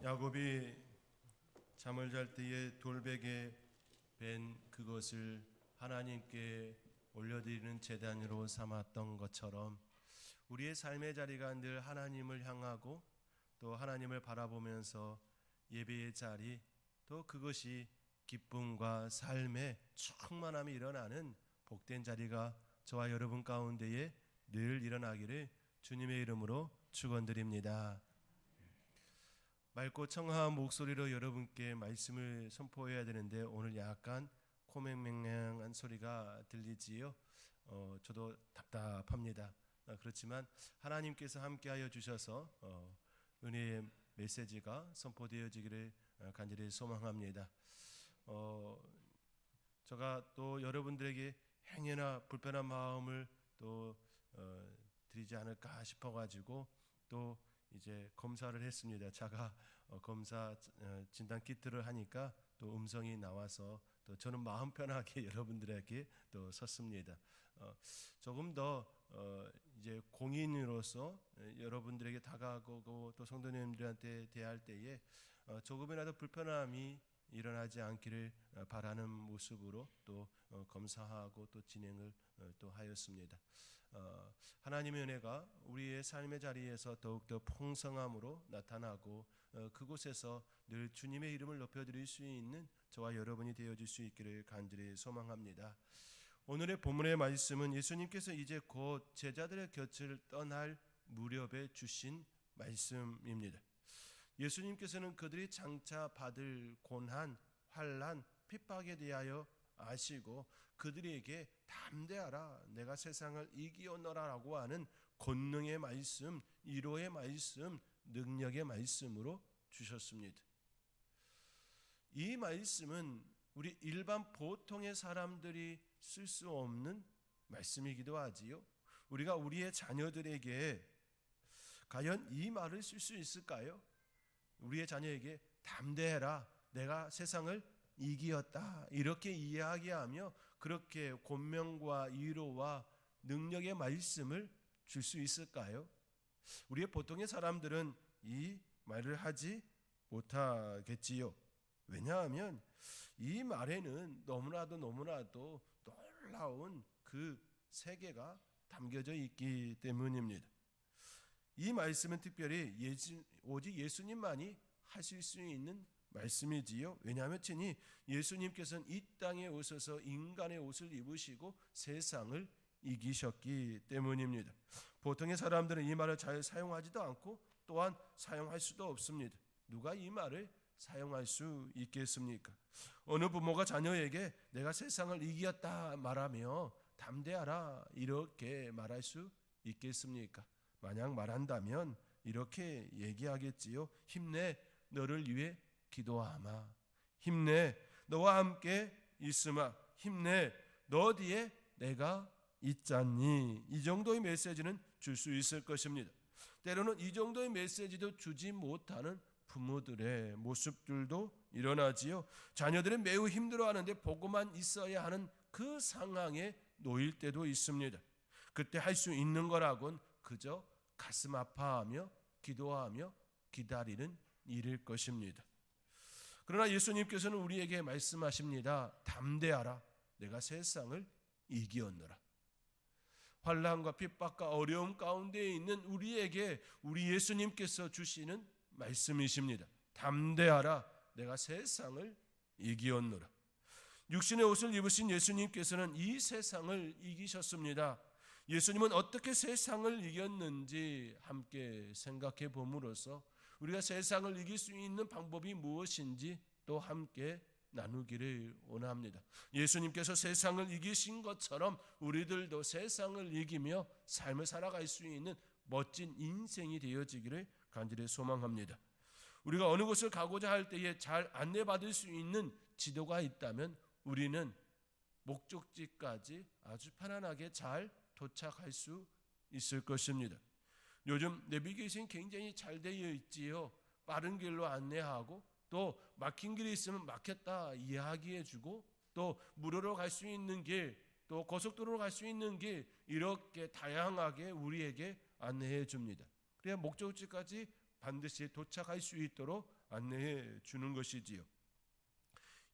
야곱이 잠을 잘 때에 돌베개 벤 그것을 하나님께 올려드리는 제단으로 삼았던 것처럼 우리의 삶의 자리가 늘 하나님을 향하고 또 하나님을 바라보면서 예배의 자리, 또 그것이 기쁨과 삶의 충만함이 일어나는 복된 자리가 저와 여러분 가운데에 늘 일어나기를 주님의 이름으로 축원드립니다. 맑고 청아한 목소리로 여러분께 말씀을 선포해야 되는데 오늘 약간 코맹맹맹한 소리가 들리지요. 저도 답답합니다. 그렇지만 하나님께서 함께하여 주셔서 은혜의 메시지가 선포되어지기를 간절히 소망합니다. 제가 또 여러분들에게 행여나 불편한 마음을 또 드리지 않을까 싶어가지고 또 이제 검사를 했습니다. 자가 검사 진단 키트를 하니까 또 음성이 나와서 또 저는 마음 편하게 여러분들에게 또 섰습니다. 조금 더 이제 공인으로서 여러분들에게 다가가고 또 성도님들한테 대할 때에 조금이라도 불편함이 일어나지 않기를 바라는 모습으로 또 검사하고 또 진행을 또 하였습니다. 하나님의 은혜가 우리의 삶의 자리에서 더욱더 풍성함으로 나타나고 그곳에서 늘 주님의 이름을 높여드릴 수 있는 저와 여러분이 되어질 수 있기를 간절히 소망합니다. 오늘의 본문의 말씀은 예수님께서 이제 곧 제자들의 곁을 떠날 무렵에 주신 말씀입니다. 예수님께서는 그들이 장차 받을 고난, 환난, 핍박에 대하여 아시고 그들에게 담대하라 내가 세상을 이기었노라라고 하는 권능의 말씀, 위로의 말씀, 능력의 말씀으로 주셨습니다. 이 말씀은 우리 일반 보통의 사람들이 쓸 수 없는 말씀이기도 하지요. 우리가 우리의 자녀들에게 과연 이 말을 쓸 수 있을까요? 우리의 자녀에게 담대해라 내가 세상을 이기었다 이렇게 이야기하며 그렇게 권명과 위로와 능력의 말씀을 줄 수 있을까요? 우리의 보통의 사람들은 이 말을 하지 못하겠지요. 왜냐하면 이 말에는 너무나도 놀라운 그 세계가 담겨져 있기 때문입니다. 이 말씀은 특별히 오직 예수님만이 하실 수 있는 말씀이지요. 왜냐하면 친히 예수님께서는 이 땅에 오셔서 인간의 옷을 입으시고 세상을 이기셨기 때문입니다. 보통의 사람들은 이 말을 잘 사용하지도 않고 또한 사용할 수도 없습니다. 누가 이 말을 사용할 수 있겠습니까? 어느 부모가 자녀에게 내가 세상을 이기었다 말하며 담대하라 이렇게 말할 수 있겠습니까? 만약 말한다면 이렇게 얘기하겠지요. 힘내 너를 위해 기도하마. 힘내 너와 함께 있으마. 힘내 너 뒤에 내가 있잖니. 이 정도의 메시지는 줄 수 있을 것입니다. 때로는 이 정도의 메시지도 주지 못하는 부모들의 모습들도 일어나지요. 자녀들은 매우 힘들어하는데 보고만 있어야 하는 그 상황에 놓일 때도 있습니다. 그때 할 수 있는 거라곤 그저 가슴 아파하며 기도하며 기다리는 일일 것입니다. 그러나 예수님께서는 우리에게 말씀하십니다. 담대하라 내가 세상을 이기었노라. 환난과 핍박과 어려움 가운데 있는 우리에게 우리 예수님께서 주시는 말씀이십니다. 담대하라 내가 세상을 이기었노라. 육신의 옷을 입으신 예수님께서는 이 세상을 이기셨습니다. 예수님은 어떻게 세상을 이겼는지 함께 생각해 봄으로써 우리가 세상을 이길 수 있는 방법이 무엇인지 또 함께 나누기를 원합니다. 예수님께서 세상을 이기신 것처럼 우리들도 세상을 이기며 삶을 살아갈 수 있는 멋진 인생이 되어지기를 간절히 소망합니다. 우리가 어느 곳을 가고자 할 때에 잘 안내받을 수 있는 지도가 있다면 우리는 목적지까지 아주 편안하게 잘 도착할 수 있을 것입니다. 요즘 내비게이션이 굉장히 잘 되어 있지요. 빠른 길로 안내하고 또 막힌 길이 있으면 막혔다 이야기해주고 또 무료로 갈 수 있는 길, 또 고속도로로 갈 수 있는 길 이렇게 다양하게 우리에게 안내해 줍니다. 그래야 목적지까지 반드시 도착할 수 있도록 안내해 주는 것이지요.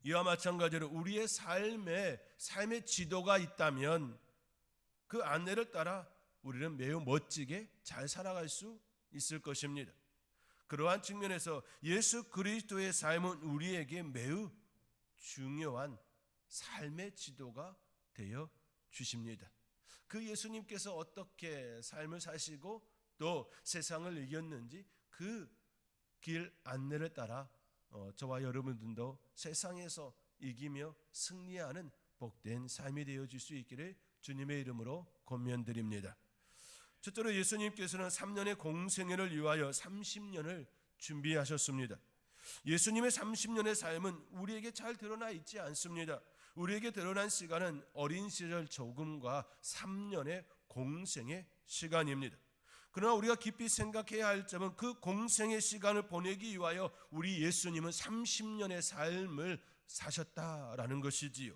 이와 마찬가지로 우리의 삶의 지도가 있다면 그 안내를 따라 우리는 매우 멋지게 잘 살아갈 수 있을 것입니다. 그러한 측면에서 예수 그리스도의 삶은 우리에게 매우 중요한 삶의 지도가 되어 주십니다. 그 예수님께서 어떻게 삶을 사시고 또 세상을 이겼는지 그 길 안내를 따라 저와 여러분들도 세상에서 이기며 승리하는 복된 삶이 되어질 수 있기를 주님의 이름으로 권면드립니다. 첫째로 예수님께서는 3년의 공생애를 위하여 30년을 준비하셨습니다. 예수님의 30년의 삶은 우리에게 잘 드러나 있지 않습니다. 우리에게 드러난 시간은 어린 시절 조금과 3년의 공생의 시간입니다. 그러나 우리가 깊이 생각해야 할 점은 그 공생의 시간을 보내기 위하여 우리 예수님은 30년의 삶을 사셨다라는 것이지요.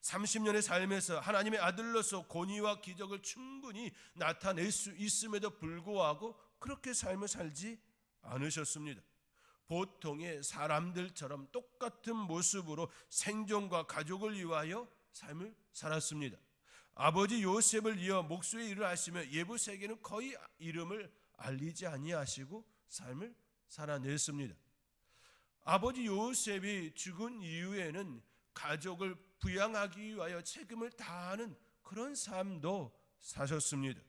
30년의 삶에서 하나님의 아들로서 권위와 기적을 충분히 나타낼 수 있음에도 불구하고 그렇게 삶을 살지 않으셨습니다. 보통의 사람들처럼 똑같은 모습으로 생존과 가족을 위하여 삶을 살았습니다. 아버지 요셉을 이어 목수의 일을 하시며 예부세에게는 거의 이름을 알리지 아니하시고 삶을 살아냈습니다. 아버지 요셉이 죽은 이후에는 가족을 부양하기 위하여 책임을 다하는 그런 삶도 사셨습니다.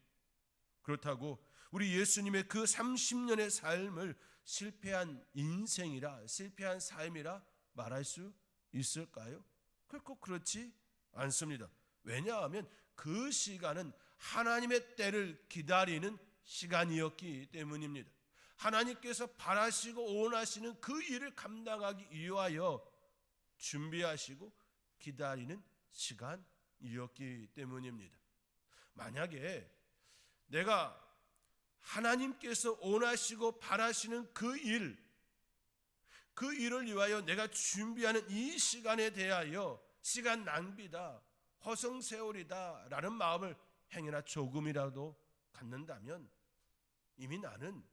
그렇다고 우리 예수님의 그 30년의 삶을 실패한 인생이라, 실패한 삶이라 말할 수 있을까요? 결코 그렇지 않습니다. 왜냐하면 그 시간은 하나님의 때를 기다리는 시간이었기 때문입니다. 하나님께서 바라시고 원하시는 그 일을 감당하기 위하여 준비하시고 기다리는 시간이었기 때문입니다. 만약에 내가 하나님께서 원하시고 바라시는 그 일을 위하여 내가 준비하는 이 시간에 대하여 시간 낭비다, 허송세월이다 라는 마음을 행여나 조금이라도 갖는다면 이미 나는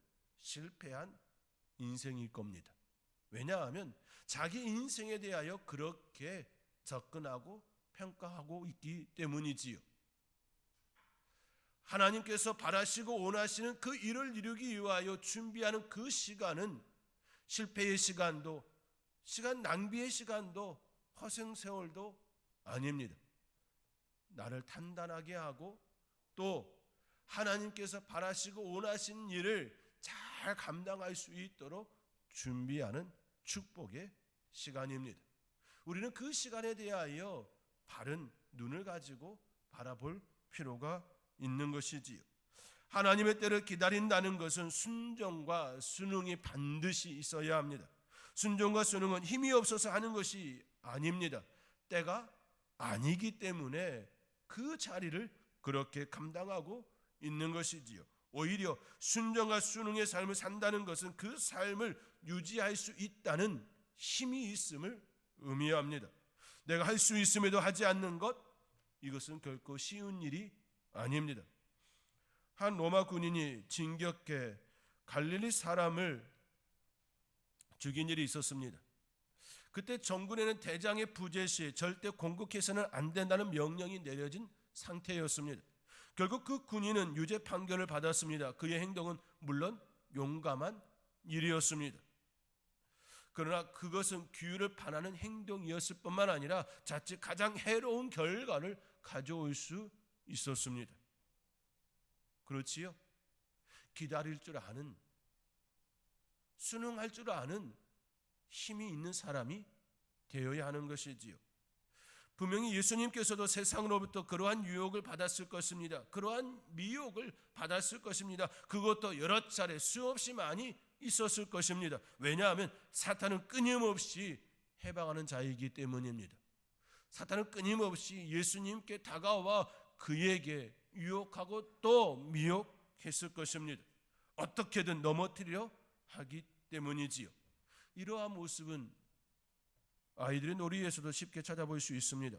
실패한 인생일 겁니다. 왜냐하면 자기 인생에 대하여 그렇게 접근하고 평가하고 있기 때문이지요. 하나님께서 바라시고 원하시는 그 일을 이루기 위하여 준비하는 그 시간은 실패의 시간도, 시간 낭비의 시간도, 허송세월도 아닙니다. 나를 단단하게 하고 또 하나님께서 바라시고 원하시는 일을 잘 감당할 수 있도록 준비하는 축복의 시간입니다. 우리는 그 시간에 대하여 바른 눈을 가지고 바라볼 필요가 있는 것이지요. 하나님의 때를 기다린다는 것은 순종과 순응이 반드시 있어야 합니다. 순종과 순응은 힘이 없어서 하는 것이 아닙니다. 때가 아니기 때문에 그 자리를 그렇게 감당하고 있는 것이지요. 오히려 순종과 순응의 삶을 산다는 것은 그 삶을 유지할 수 있다는 힘이 있음을 의미합니다. 내가 할 수 있음에도 하지 않는 것, 이것은 결코 쉬운 일이 아닙니다. 한 로마 군인이 진격해 갈릴리 사람을 죽인 일이 있었습니다. 그때 정군에는 대장의 부재 시 절대 공격해서는 안 된다는 명령이 내려진 상태였습니다. 결국 그 군인은 유죄 판결을 받았습니다. 그의 행동은 물론 용감한 일이었습니다. 그러나 그것은 규율을 반하는 행동이었을 뿐만 아니라 자칫 가장 해로운 결과를 가져올 수 있었습니다. 그렇지요? 기다릴 줄 아는, 순응할 줄 아는 힘이 있는 사람이 되어야 하는 것이지요. 분명히 예수님께서도 세상으로부터 그러한 유혹을 받았을 것입니다. 그러한 미혹을 받았을 것입니다. 그것도 여러 차례 수없이 많이 있었을 것입니다. 왜냐하면 사탄은 끊임없이 해방하는 자이기 때문입니다. 사탄은 끊임없이 예수님께 다가와 그에게 유혹하고 또 미혹했을 것입니다. 어떻게든 넘어뜨리려 하기 때문이지요. 이러한 모습은 아이들의 놀이에서도 쉽게 찾아볼 수 있습니다.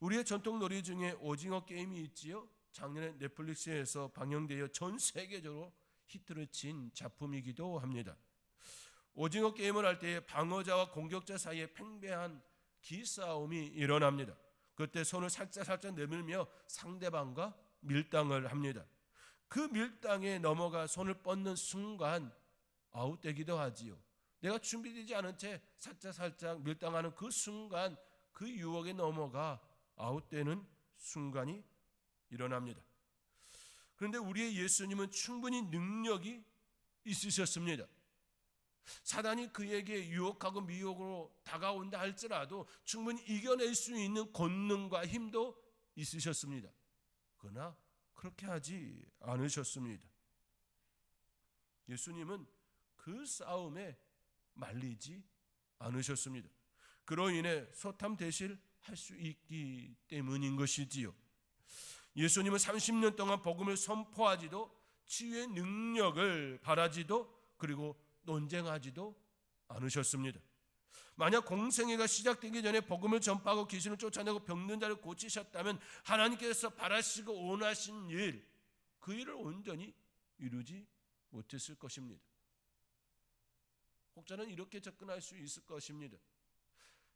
우리의 전통 놀이 중에 오징어 게임이 있지요. 작년에 넷플릭스에서 방영되어 전 세계적으로 히트를 친 작품이기도 합니다. 오징어 게임을 할 때 방어자와 공격자 사이에 팽배한 기싸움이 일어납니다. 그때 손을 살짝 내밀며 상대방과 밀당을 합니다. 그 밀당에 넘어가 손을 뻗는 순간 아웃되기도 하지요. 내가 준비되지 않은 채 살짝 밀당하는 그 순간 그 유혹에 넘어가 아웃되는 순간이 일어납니다. 그런데 우리의 예수님은 충분히 능력이 있으셨습니다. 사단이 그에게 유혹하고 미혹으로 다가온다 할지라도 충분히 이겨낼 수 있는 권능과 힘도 있으셨습니다. 그러나 그렇게 하지 않으셨습니다. 예수님은 그 싸움에 말리지 않으셨습니다. 그로 인해 소탐 대실할 수 있기 때문인 것이지요. 예수님은 30년 동안 복음을 선포하지도 치유의 능력을 바라지도 그리고 논쟁하지도 않으셨습니다. 만약 공생애가 시작되기 전에 복음을 전파하고 귀신을 쫓아내고 병든 자를 고치셨다면 하나님께서 바라시고 원하신 일, 그 일을 온전히 이루지 못했을 것입니다. 혹자는 이렇게 접근할 수 있을 것입니다.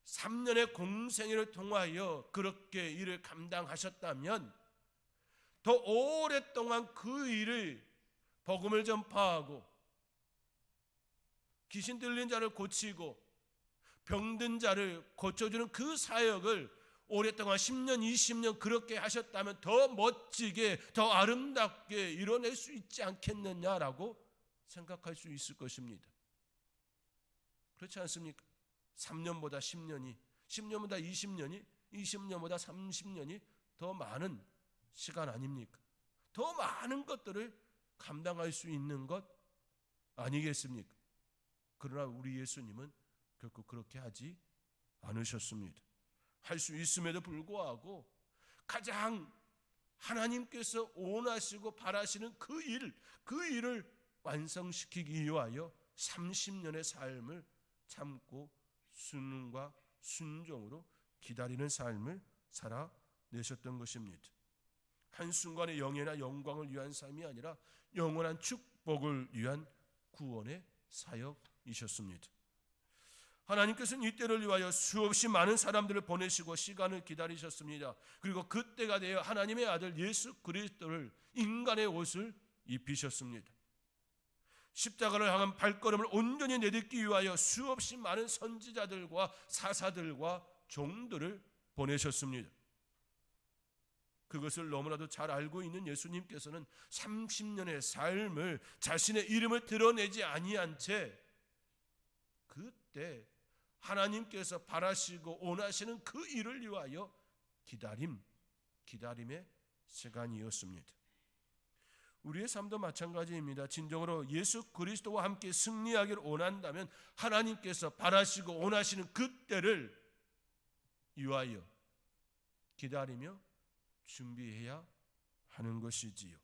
3년의 공생애를 통하여 그렇게 일을 감당하셨다면 더 오랫동안 그 일을 복음을 전파하고 귀신 들린 자를 고치고 병든 자를 고쳐주는 그 사역을 오랫동안 10년, 20년 그렇게 하셨다면 더 멋지게, 더 아름답게 이뤄낼 수 있지 않겠느냐라고 생각할 수 있을 것입니다. 그렇지 않습니까? 3년보다 10년이, 10년보다 20년이, 20년보다 30년이 더 많은 시간 아닙니까? 더 많은 것들을 감당할 수 있는 것 아니겠습니까? 그러나 우리 예수님은 결코 그렇게 하지 않으셨습니다. 할 수 있음에도 불구하고 가장 하나님께서 원하시고 바라시는 그 일을 완성시키기 위하여 30년의 삶을 참고 순응과 순종으로 기다리는 삶을 살아내셨던 것입니다. 한순간의 영예나 영광을 위한 삶이 아니라 영원한 축복을 위한 구원의 사역이셨습니다. 하나님께서는 이 때를 위하여 수없이 많은 사람들을 보내시고 시간을 기다리셨습니다. 그리고 그때가 되어 하나님의 아들 예수 그리스도를 인간의 옷을 입히셨습니다. 십자가를 향한 발걸음을 온전히 내딛기 위하여 수없이 많은 선지자들과 사사들과 종들을 보내셨습니다. 그것을 너무나도 잘 알고 있는 예수님께서는 30년의 삶을 자신의 이름을 드러내지 아니한 채 그때 하나님께서 바라시고 원하시는 그 일을 위하여 기다림의 시간이었습니다. 우리의 삶도 마찬가지입니다. 진정으로 예수 그리스도와 함께 승리하기를 원한다면 하나님께서 바라시고 원하시는 그때를 위하여 기다리며 준비해야 하는 것이지요.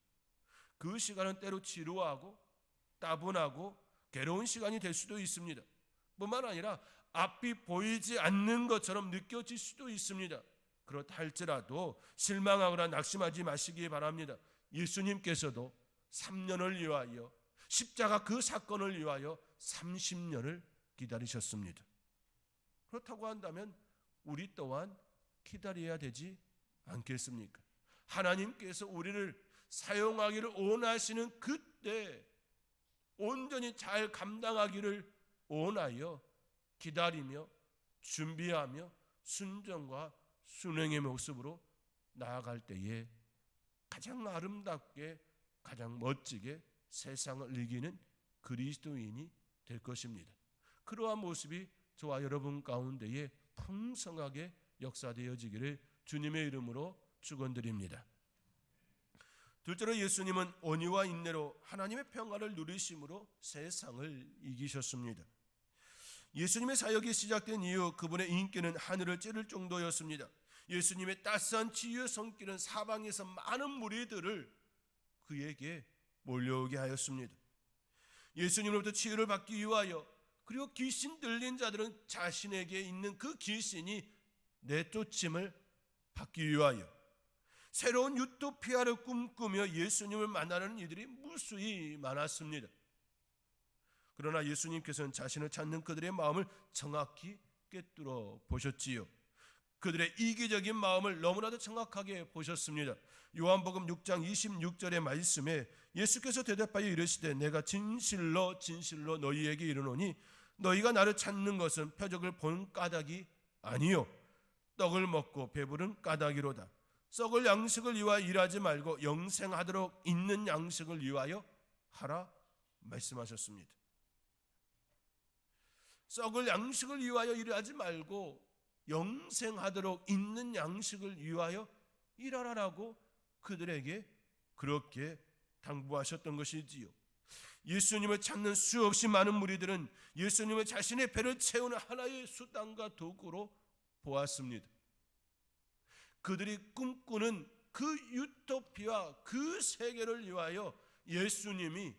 그 시간은 때로 지루하고 따분하고 괴로운 시간이 될 수도 있습니다. 뿐만 아니라 앞이 보이지 않는 것처럼 느껴질 수도 있습니다. 그렇다 할지라도 실망하거나 낙심하지 마시기 바랍니다. 예수님께서도 3년을 위하여 십자가 그 사건을 위하여 30년을 기다리셨습니다. 그렇다고 한다면 우리 또한 기다려야 되지 않겠습니까? 하나님께서 우리를 사용하기를 원하시는 그때 온전히 잘 감당하기를 원하여 기다리며 준비하며 순종과 순응의 모습으로 나아갈 때에 가장 아름답게 가장 멋지게 세상을 이기는 그리스도인이 될 것입니다. 그러한 모습이 저와 여러분 가운데에 풍성하게 역사되어지기를 주님의 이름으로 축원드립니다. 둘째로 예수님은 온유와 인내로 하나님의 평화를 누리심으로 세상을 이기셨습니다. 예수님의 사역이 시작된 이후 그분의 인기는 하늘을 찌를 정도였습니다. 예수님의 따스한 치유의 손길은 사방에서 많은 무리들을 그에게 몰려오게 하였습니다. 예수님으로부터 치유를 받기 위하여 그리고 귀신 들린 자들은 자신에게 있는 그 귀신이 내쫓임을 받기 위하여 새로운 유토피아를 꿈꾸며 예수님을 만나는 이들이 무수히 많았습니다. 그러나 예수님께서는 자신을 찾는 그들의 마음을 정확히 꿰뚫어 보셨지요. 그들의 이기적인 마음을 너무나도 정확하게 보셨습니다. 요한복음 6장 26절의 말씀에 예수께서 대답하여 이르시되 내가 진실로 진실로 너희에게 이르노니 너희가 나를 찾는 것은 표적을 본 까닭이 아니요 떡을 먹고 배부른 까닭이로다. 썩을 양식을 위하여 일하지 말고 영생하도록 있는 양식을 위하여 하라 말씀하셨습니다. 썩을 양식을 위하여 일하지 말고 영생하도록 있는 양식을 위하여 일하라라고 그들에게 그렇게 당부하셨던 것이지요. 예수님을 찾는 수없이 많은 무리들은 예수님을 자신의 배를 채우는 하나의 수단과 도구로 보았습니다. 그들이 꿈꾸는 그 유토피아, 그 세계를 위하여 예수님이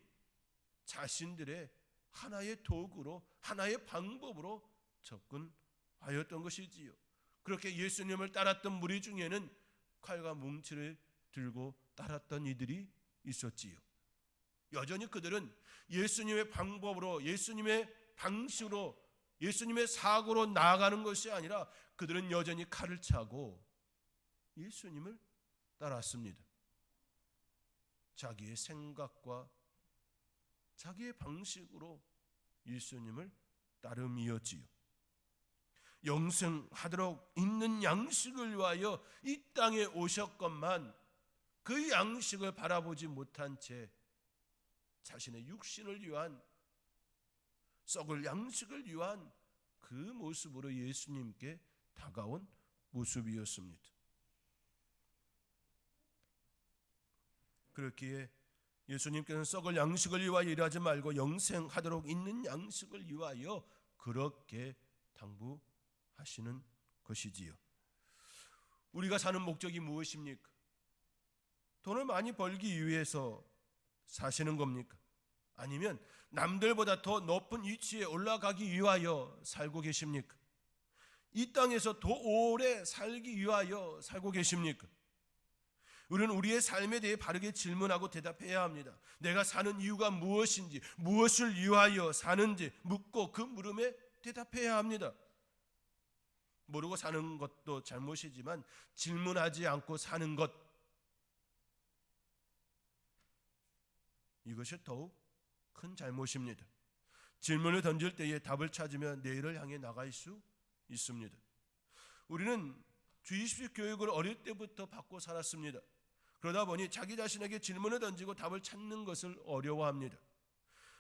자신들의 하나의 도구로, 하나의 방법으로 접근하였던 것이지요. 그렇게 예수님을 따랐던 무리 중에는 칼과 뭉치를 들고 따랐던 이들이 있었지요. 여전히 그들은 예수님의 방법으로, 예수님의 방식으로, 예수님의 사고로 나아가는 것이 아니라 그들은 여전히 칼을 차고 예수님을 따랐습니다. 자기의 생각과 자기의 방식으로 예수님을 따름이었지요. 영생하도록 있는 양식을 위하여 이 땅에 오셨건만 그 양식을 바라보지 못한 채 자신의 육신을 위한, 썩을 양식을 위한 그 모습으로 예수님께 다가온 모습이었습니다. 그렇기에 예수님께서는 썩을 양식을 위하여 일하지 말고 영생하도록 있는 양식을 위하여 그렇게 당부하시는 것이지요. 우리가 사는 목적이 무엇입니까? 돈을 많이 벌기 위해서 사시는 겁니까? 아니면 남들보다 더 높은 위치에 올라가기 위하여 살고 계십니까? 이 땅에서 더 오래 살기 위하여 살고 계십니까? 우리는 우리의 삶에 대해 바르게 질문하고 대답해야 합니다. 내가 사는 이유가 무엇인지, 무엇을 위하여 사는지 묻고 그 물음에 대답해야 합니다. 모르고 사는 것도 잘못이지만 질문하지 않고 사는 것, 이것이 더욱 큰 잘못입니다. 질문을 던질 때에 답을 찾으면 내일을 향해 나갈 수 있습니다. 우리는 주입식 교육을 어릴 때부터 받고 살았습니다. 그러다 보니 자기 자신에게 질문을 던지고 답을 찾는 것을 어려워합니다.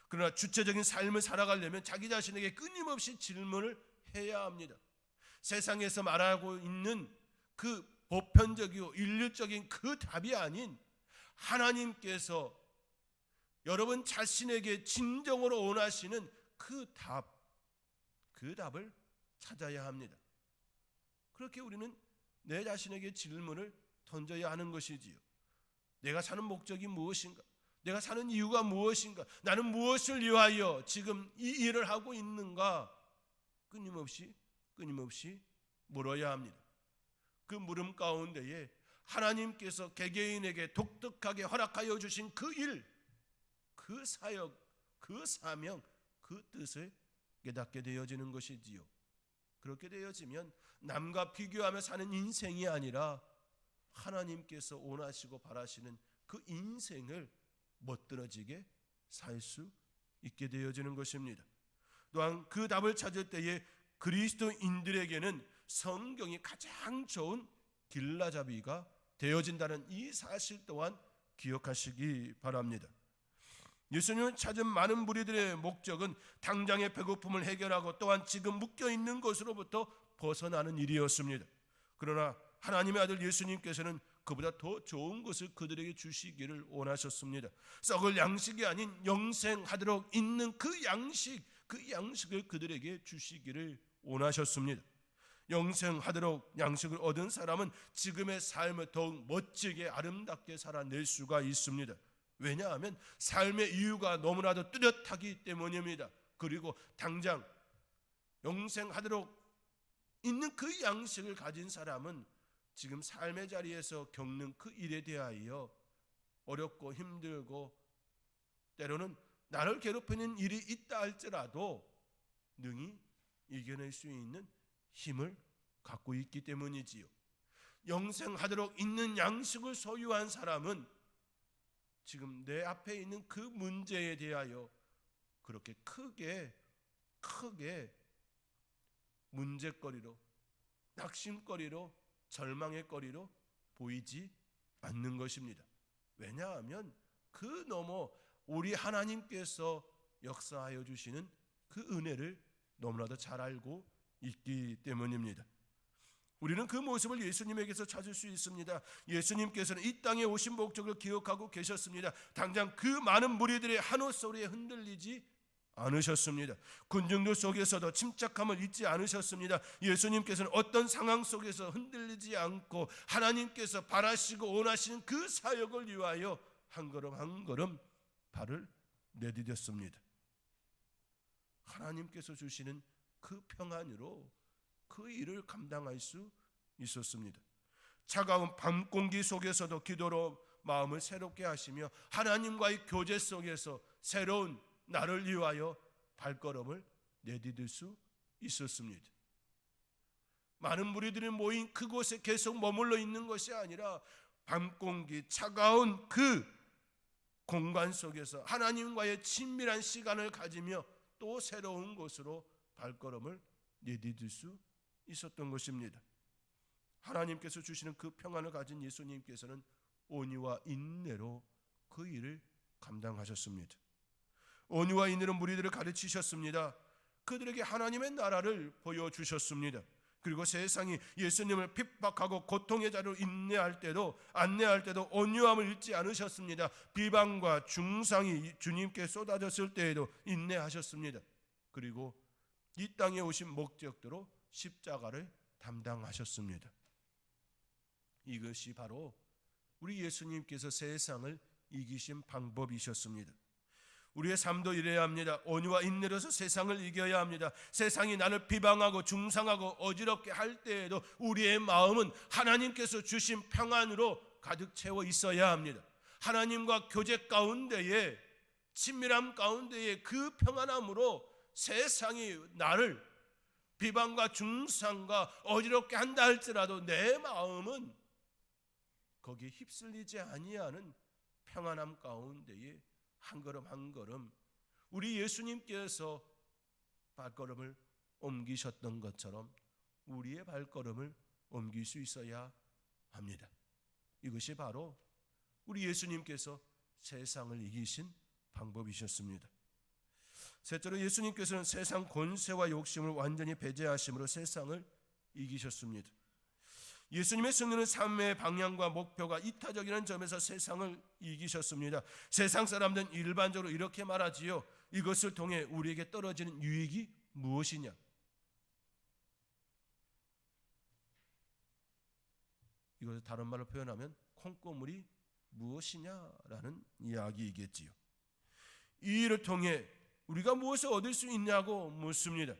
그러나 주체적인 삶을 살아가려면 자기 자신에게 끊임없이 질문을 해야 합니다. 세상에서 말하고 있는 그 보편적이고 인류적인 그 답이 아닌 하나님께서 여러분 자신에게 진정으로 원하시는 그 답을 찾아야 합니다. 그렇게 우리는 내 자신에게 질문을 던져야 하는 것이지요. 내가 사는 목적이 무엇인가? 내가 사는 이유가 무엇인가? 나는 무엇을 위하여 지금 이 일을 하고 있는가? 끊임없이 물어야 합니다. 그 물음 가운데에 하나님께서 개개인에게 독특하게 허락하여 주신 그 일, 그 사역, 그 사명, 그 뜻을 깨닫게 되어지는 것이지요. 그렇게 되어지면 남과 비교하며 사는 인생이 아니라 하나님께서 원하시고 바라시는 그 인생을 멋들어지게 살 수 있게 되어지는 것입니다. 또한 그 답을 찾을 때에 그리스도인들에게는 성경이 가장 좋은 길라잡이가 되어진다는 이 사실 또한 기억하시기 바랍니다. 예수님을 찾은 많은 무리들의 목적은 당장의 배고픔을 해결하고 또한 지금 묶여있는 것으로부터 벗어나는 일이었습니다. 그러나 하나님의 아들 예수님께서는 그보다 더 좋은 것을 그들에게 주시기를 원하셨습니다. 썩을 양식이 아닌 영생하도록 있는 그 양식을 그들에게 주시기를 원하셨습니다. 영생하도록 양식을 얻은 사람은 지금의 삶을 더욱 멋지게 아름답게 살아낼 수가 있습니다. 왜냐하면 삶의 이유가 너무나도 뚜렷하기 때문입니다. 그리고 당장 영생하도록 있는 그 양식을 가진 사람은 지금 삶의 자리에서 겪는 그 일에 대하여 어렵고 힘들고 때로는 나를 괴롭히는 일이 있다 할지라도 능히 이겨낼 수 있는 힘을 갖고 있기 때문이지요. 영생하도록 있는 양식을 소유한 사람은 지금 내 앞에 있는 그 문제에 대하여 그렇게 크게 문제거리로, 낙심거리로, 절망의 거리로 보이지 않는 것입니다. 왜냐하면 그 너머 우리 하나님께서 역사하여 주시는 그 은혜를 너무나도 잘 알고 있기 때문입니다. 우리는 그 모습을 예수님에게서 찾을 수 있습니다. 예수님께서는 이 땅에 오신 목적을 기억하고 계셨습니다. 당장 그 많은 무리들의 한호 소리에 흔들리지 않으셨습니다. 군중들 속에서도 침착함을 잊지 않으셨습니다. 예수님께서는 어떤 상황 속에서 흔들리지 않고 하나님께서 바라시고 원하시는 그 사역을 위하여 한 걸음 한 걸음 발을 내디뎠습니다. 하나님께서 주시는 그 평안으로 그 일을 감당할 수 있었습니다. 차가운 밤 공기 속에서도 기도로 마음을 새롭게 하시며 하나님과의 교제 속에서 새로운 나를 위하여 발걸음을 내디딜 수 있었습니다. 많은 무리들이 모인 그곳에 계속 머물러 있는 것이 아니라 밤 공기, 차가운 그 공간 속에서 하나님과의 친밀한 시간을 가지며 또 새로운 곳으로 발걸음을 내디딜 수 있었던 것입니다. 하나님께서 주시는 그 평안을 가진 예수님께서는 온유와 인내로 그 일을 감당하셨습니다. 온유와 인내로 무리들을 가르치셨습니다. 그들에게 하나님의 나라를 보여주셨습니다. 그리고 세상이 예수님을 핍박하고 고통의 자리로 안내할 때도 온유함을 잊지 않으셨습니다. 비방과 중상이 주님께 쏟아졌을 때에도 인내하셨습니다. 그리고 이 땅에 오신 목적대로 십자가를 담당하셨습니다. 이것이 바로 우리 예수님께서 세상을 이기신 방법이셨습니다. 우리의 삶도 이래야 합니다. 온유와 인내로서 세상을 이겨야 합니다. 세상이 나를 비방하고 중상하고 어지럽게 할 때에도 우리의 마음은 하나님께서 주신 평안으로 가득 채워 있어야 합니다. 하나님과 교제 가운데에, 친밀함 가운데에 그 평안함으로 세상이 나를 비방과 중상과 어지럽게 한다 할지라도 내 마음은 거기에 휩쓸리지 아니하는 평안함 가운데에 한 걸음 한 걸음 우리 예수님께서 발걸음을 옮기셨던 것처럼 우리의 발걸음을 옮길 수 있어야 합니다. 이것이 바로 우리 예수님께서 세상을 이기신 방법이셨습니다. 셋째로 예수님께서는 세상 권세와 욕심을 완전히 배제하심으로 세상을 이기셨습니다. 예수님의 승리는 삶의 방향과 목표가 이타적이라는 점에서 세상을 이기셨습니다. 세상 사람들은 일반적으로 이렇게 말하지요. 이것을 통해 우리에게 떨어지는 유익이 무엇이냐? 이것을 다른 말로 표현하면 콩고물이 무엇이냐라는 이야기이겠지요. 이 일을 통해 우리가 무엇을 얻을 수 있냐고 묻습니다.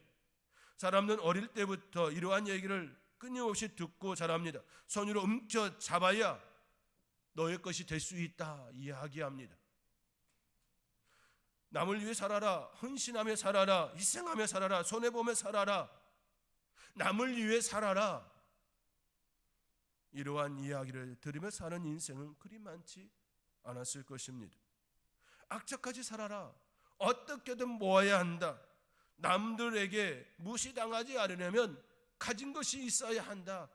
사람들은 어릴 때부터 이러한 얘기를 끊임없이 듣고 자랍니다. 손으로 움켜 잡아야 너의 것이 될 수 있다 이야기합니다. 남을 위해 살아라, 헌신하며 살아라, 희생하며 살아라, 손해보며 살아라, 남을 위해 살아라. 이러한 이야기를 들으며 사는 인생은 그리 많지 않았을 것입니다. 악착같이 살아라, 어떻게든 모아야 한다, 남들에게 무시당하지 않으려면 가진 것이 있어야 한다.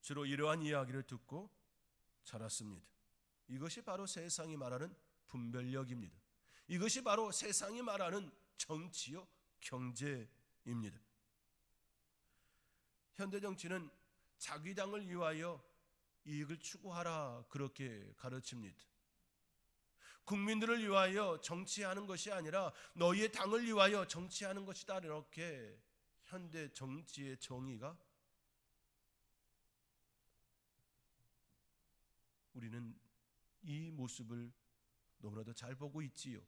주로 이러한 이야기를 듣고 자랐습니다. 이것이 바로 세상이 말하는 분별력입니다. 이것이 바로 세상이 말하는 정치요 경제입니다. 현대 정치는 자기 당을 위하여 이익을 추구하라 그렇게 가르칩니다. 국민들을 위하여 정치하는 것이 아니라 너희의 당을 위하여 정치하는 것이다 이렇게 현대 정치의 정의가 우리는 이 모습을 너무나도 잘 보고 있지요.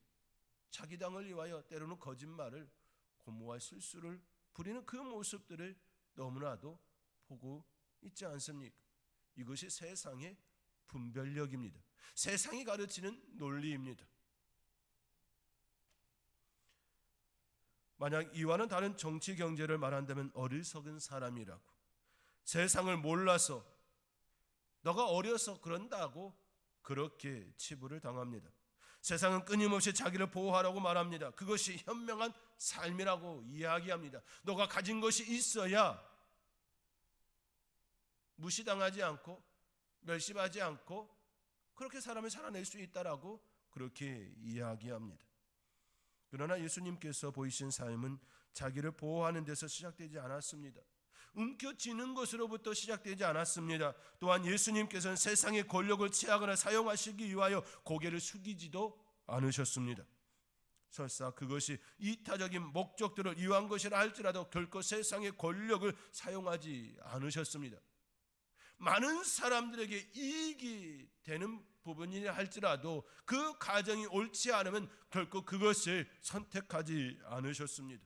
자기 당을 위하여 때로는 거짓말을 고모할 실수를 부리는 그 모습들을 너무나도 보고 있지 않습니까? 이것이 세상의 분별력입니다. 세상이 가르치는 논리입니다. 만약 이와는 다른 정치 경제를 말한다면 어리석은 사람이라고, 세상을 몰라서 너가 어려서 그런다고 그렇게 치부를 당합니다. 세상은 끊임없이 자기를 보호하라고 말합니다. 그것이 현명한 삶이라고 이야기합니다. 너가 가진 것이 있어야 무시당하지 않고 멸시하지 않고 그렇게 사람을 살아낼 수 있다라고 그렇게 이야기합니다. 그러나 예수님께서 보이신 삶은 자기를 보호하는 데서 시작되지 않았습니다. 움켜쥐는 것으로부터 시작되지 않았습니다. 또한 예수님께서는 세상의 권력을 취하거나 사용하시기 위하여 고개를 숙이지도 않으셨습니다. 설사 그것이 이타적인 목적들을 위한 것이라 할지라도 결코 세상의 권력을 사용하지 않으셨습니다. 많은 사람들에게 이익이 되는 부분이라 할지라도 그 가정이 옳지 않으면 결코 그것을 선택하지 않으셨습니다.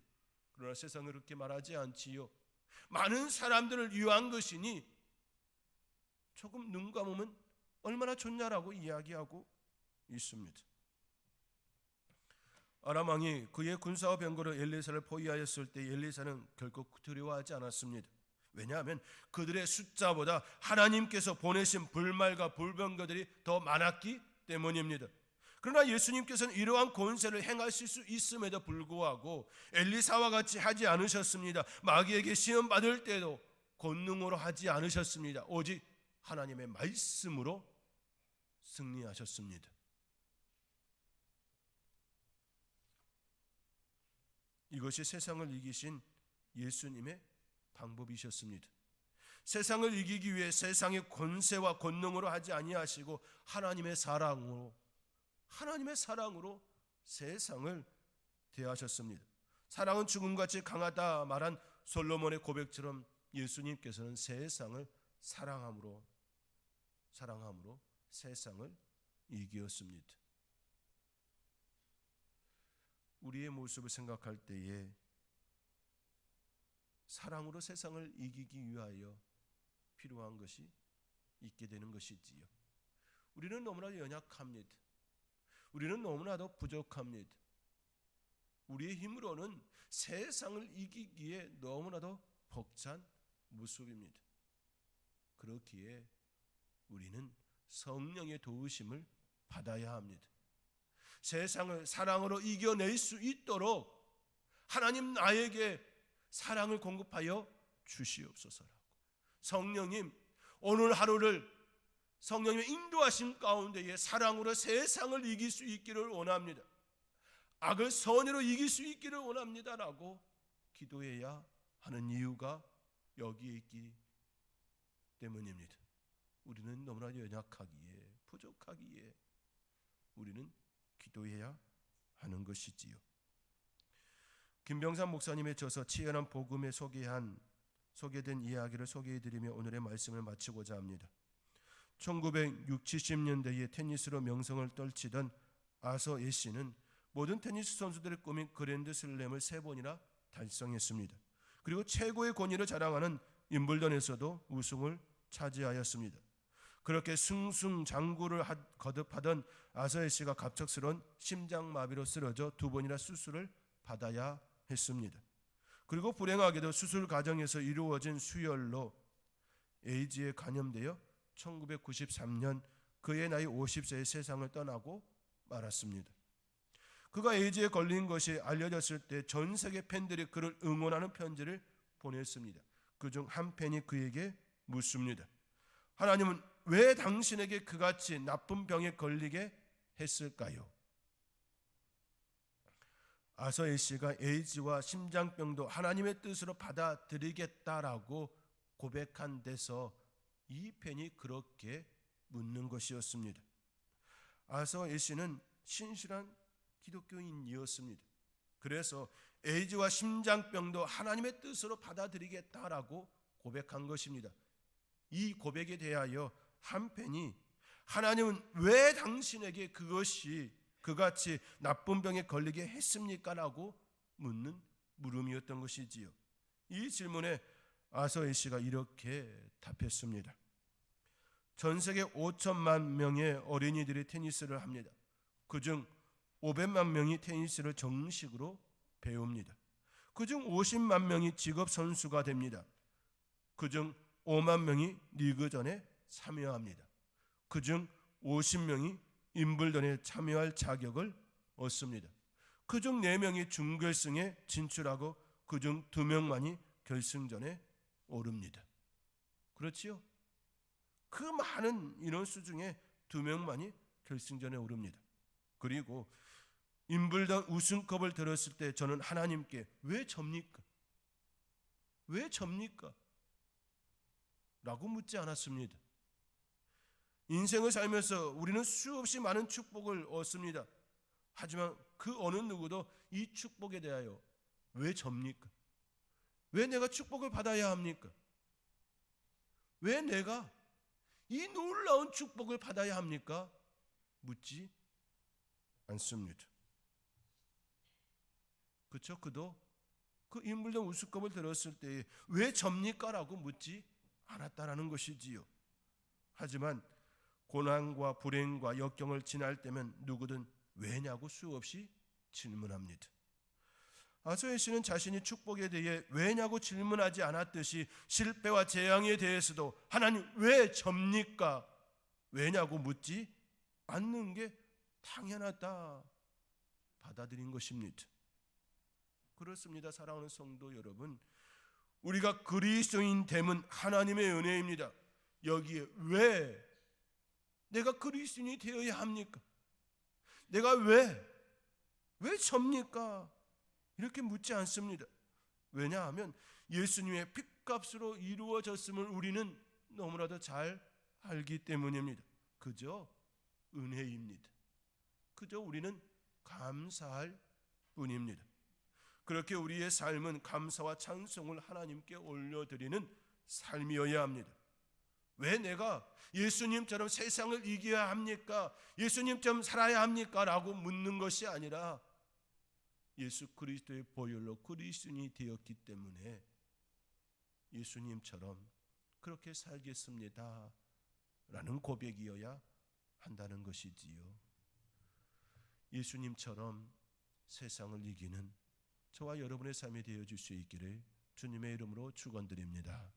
그러나 세상은 그렇게 말하지 않지요. 많은 사람들을 위한 것이니 조금 눈 감으면 얼마나 좋냐라고 이야기하고 있습니다. 아람 왕이 그의 군사와 병거로 엘리사를 포위하였을 때 엘리사는 결코 두려워하지 않았습니다. 왜냐하면 그들의 숫자보다 하나님께서 보내신 불말과 불병거들이 더 많았기 때문입니다. 그러나 예수님께서는 이러한 권세를 행하실 수 있음에도 불구하고 엘리사와 같이 하지 않으셨습니다. 마귀에게 시험 받을 때도 권능으로 하지 않으셨습니다. 오직 하나님의 말씀으로 승리하셨습니다. 이것이 세상을 이기신 예수님의 방법이셨습니다. 세상을 이기기 위해 세상의 권세와 권능으로 하지 아니하시고 하나님의 사랑으로 세상을 대하셨습니다. 사랑은 죽음같이 강하다 말한 솔로몬의 고백처럼 예수님께서는 세상을 사랑함으로 세상을 이기었습니다. 우리의 모습을 생각할 때에 사랑으로 세상을 이기기 위하여 필요한 것이 있게 되는 것이지요. 우리는 너무나도 연약합니다. 우리는 너무나도 부족합니다. 우리의 힘으로는 세상을 이기기에 너무나도 벅찬 모습입니다. 그렇기에 우리는 성령의 도우심을 받아야 합니다. 세상을 사랑으로 이겨낼 수 있도록 하나님 나에게 사랑을 공급하여 주시옵소서라고. 성령님, 오늘 하루를 성령님의 인도하심 가운데에 사랑으로 세상을 이길 수 있기를 원합니다. 악을 선으로 이길 수 있기를 원합니다라고 기도해야 하는 이유가 여기에 있기 때문입니다. 우리는 너무나 연약하기에 부족하기에 우리는 기도해야 하는 것이지요. 김병삼 목사님의 저서 치열한 복음에 소개된 이야기를 소개해드리며 오늘의 말씀을 마치고자 합니다. 1960, 70년대에 테니스로 명성을 떨치던 아서 애쉬는 모든 테니스 선수들의 꿈인 그랜드슬램을 3번이나 달성했습니다. 그리고 최고의 권위를 자랑하는 임블던에서도 우승을 차지하였습니다. 그렇게 승승장구를 거듭하던 아서 애쉬가 갑작스러운 심장마비로 쓰러져 2번이나 수술을 받아야 했습니다. 그리고 불행하게도 수술 과정에서 이루어진 수혈로 에이즈에 감염되어 1993년 그의 나이 50세의 세상을 떠나고 말았습니다. 그가 에이즈에 걸린 것이 알려졌을 때 전 세계 팬들이 그를 응원하는 편지를 보냈습니다. 그중 한 팬이 그에게 묻습니다. 하나님은 왜 당신에게 그같이 나쁜 병에 걸리게 했을까요? 아서 애쉬가 에이즈와 심장병도 하나님의 뜻으로 받아들이겠다라고 고백한 데서 이 팬이 그렇게 묻는 것이었습니다. 아서 애쉬는 신실한 기독교인이었습니다. 그래서 에이즈와 심장병도 하나님의 뜻으로 받아들이겠다라고 고백한 것입니다. 이 고백에 대하여 한 팬이 하나님은 왜 당신에게 그같이 나쁜 병에 걸리게 했습니까? 라고 묻는 물음이었던 것이지요. 이 질문에 아서 애쉬가 이렇게 답했습니다. 전 세계 5천만 명의 어린이들이 테니스를 합니다. 그중 500만 명이 테니스를 정식으로 배웁니다. 그중 50만 명이 직업 선수가 됩니다. 그중 5만 명이 리그전에 참여합니다. 그중 50명이 임블던에 참여할 자격을 얻습니다. 그중 4명이 준결승에 진출하고 그중 2명만이 결승전에 오릅니다. 그렇지요? 그 많은 인원수 중에 2명만이 결승전에 오릅니다. 그리고 임블던 우승컵을 들었을 때 저는 하나님께 왜 접니까? 왜 접니까? 라고 묻지 않았습니다. 인생을 살면서 우리는 수없이 많은 축복을 얻습니다. 하지만 그 어느 누구도 이 축복에 대하여 왜 접니까? 왜 내가 축복을 받아야 합니까? 왜 내가 이 놀라운 축복을 받아야 합니까? 묻지 않습니다. 그렇죠? 그도 그 임블던 우승컵을 들었을 때 왜 접니까? 라고 묻지 않았다라는 것이지요. 하지만 고난과 불행과 역경을 지날 때면 누구든 왜냐고 수없이 질문합니다. 아소의 씨는 자신이 축복에 대해 왜냐고 질문하지 않았듯이 실패와 재앙에 대해서도 하나님 왜 접니까? 왜냐고 묻지 않는 게 당연하다 받아들인 것입니다. 그렇습니다. 사랑하는 성도 여러분, 우리가 그리스도인 됨은 하나님의 은혜입니다. 여기에 왜 내가 그리스도인이 되어야 합니까? 내가 왜 접니까? 이렇게 묻지 않습니다. 왜냐하면 예수님의 핏값으로 이루어졌음을 우리는 너무나도 잘 알기 때문입니다. 그저 은혜입니다. 그저 우리는 감사할 뿐입니다. 그렇게 우리의 삶은 감사와 찬송을 하나님께 올려드리는 삶이어야 합니다. 왜 내가 예수님처럼 세상을 이겨야 합니까? 예수님처럼 살아야 합니까? 라고 묻는 것이 아니라 예수 그리스도의 보혈로 그리스도인이 되었기 때문에 예수님처럼 그렇게 살겠습니다 라는 고백이어야 한다는 것이지요. 예수님처럼 세상을 이기는 저와 여러분의 삶이 되어줄 수 있기를 주님의 이름으로 축원드립니다.